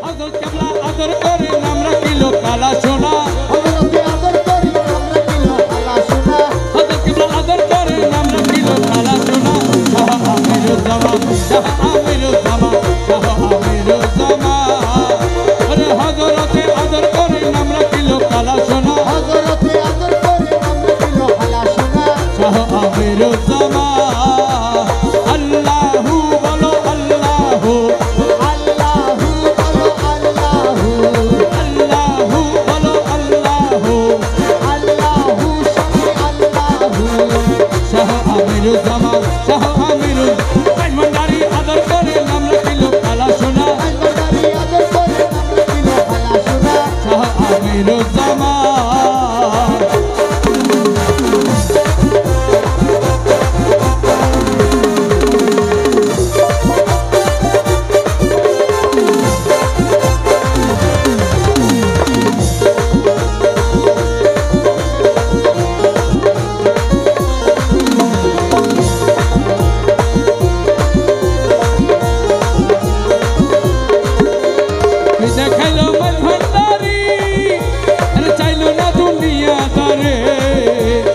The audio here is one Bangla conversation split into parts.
হযরত কেবলা আদর করে নাম রাখিল কালা সোনা হযরতে আদর করি নাম রাখিল কালা সোনা হযরত কেবলা আদর করে নাম রাখিল কালা সোনা শাহ আমিরুজ্জামান শাহ আমিরুজ্জামান শাহ আমিরুজ্জামান আরে হযরতে আদর করে নাম রাখিল কালা সোনা হযরতে আদর করি নাম রাখিল কালা সোনা শাহ আমিরুজ্জামান আল্লাহু বলো আল্লাহু আল্লাহু বলো আল্লাহু আল্লাহু বলো আল্লাহু আল্লাহু সবে আল্লাহু শাহ আমিরুজ্জামান শাহ আমিরুজ্জামান ভান্ডারি আদর করে নাম রাখিল কালা সোনা আলবদারি আদর করে নাম রাখিল কালা সোনা শাহ আমিরুজ্জামান দেখাইলো মন ভান্ডারি আরে চাইলো না দুনিয়া দারে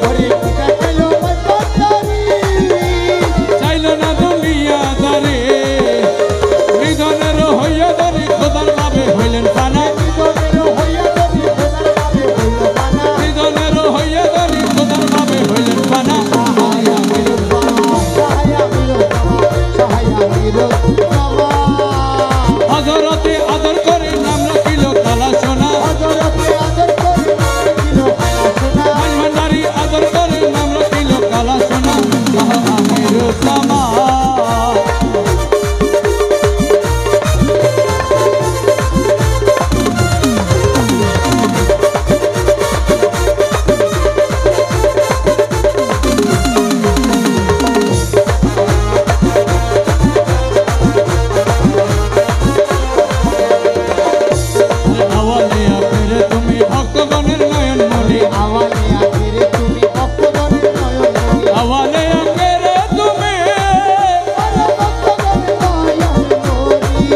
ওরে পিতা খেলো মন্দারি চাইলো না দুনিয়া দারে নিধনের হইয়া দারে খোদার ভাবে হইলেন পানা নিদনের হইয়া যদি খোদার ভাবে হইল পানা নিধনের হইয়া দারে খোদার ভাবে হইলেন পানা সাহায়া মিরো সাহায়া মিরো সাহায়া মিরো হযরতে আদর করে নাম রাখিল কালা সোনা হযরতে আদর করে নাম রাখিল কালা সোনা মন ভান্ডারি আদর করে নাম রাখিল কালা সোনা শাহ আমিরুজ্জামান আওয়ালে আখেরে তুমি ভক্তগণের নয়ন মনি আওয়ালে আখিরে তুমি ভক্তগণের নয়ন মনি আওয়ালে আখেরে তুমি ভক্তগণের নয়ন মনি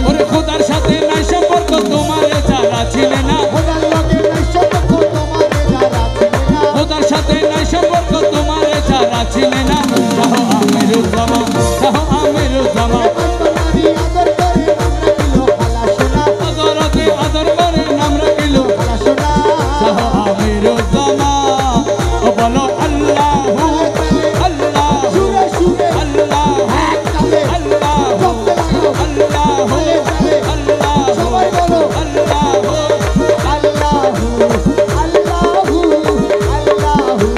ওরে খোদার সাথে নাই সম্পর্ক তোমারে যারা ছিলে না খোদার লগে নাই সম্পর্ক তোমারে যারা ছিলে না খোদার সাথে নাই সম্পর্ক তোমারে যারা ছিলে না শাহ আমিরুজ্জামান শাহ আমিরুজ্জামান মন্দারি আদর করে নাম রাখিল কালা সোনা হযরতে আদর করে নাম রাখিল কালা সোনা শাহ আমিরুজ্জামান ও বলো আল্লাহু আল্লাহু সুরে সুরে আল্লাহু এক তালে আল্লাহু চলতে লাগো আল্লাহু তালে আল্লাহু সবাই বলো আল্লাহু আল্লাহু আল্লাহু আল্লাহু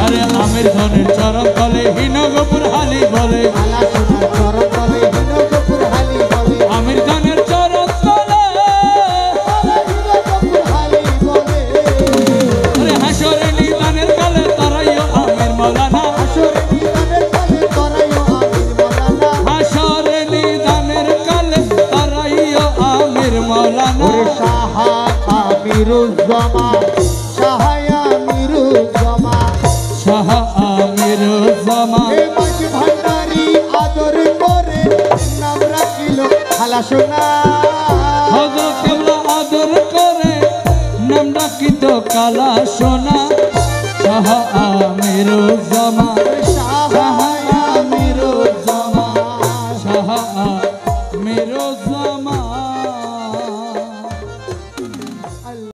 আরে আমির ধনের চরণ তলে হীনগপুর হালি বলে আলা সোনার চরণ তলে হিনগপুর হালি বলে আমির ধনের চরণ তলে হিনগপুর হালি বলে আরে হাসরে নিদানের কালে তারাইও আমির মাওলানা আসরে নিদানের কালে তরাইও আমির মাওলানা হাসরে নিদানের কালে তারাইও আমির মাওলানা ওরে সাহা আমিরুজ্জামান সাহায়া আমিরুজ্জামান শাহ আমিরুজ্জামান এই মাঝি ভান্ডারি আদর করে নাম রাখিল খালা সোনা হযরত কেবলা আদর করে নাম ডাকিত কালা সোনা শাহ আমিরুজ্জামান সাহায়া আমিরুজ্জামান শাহ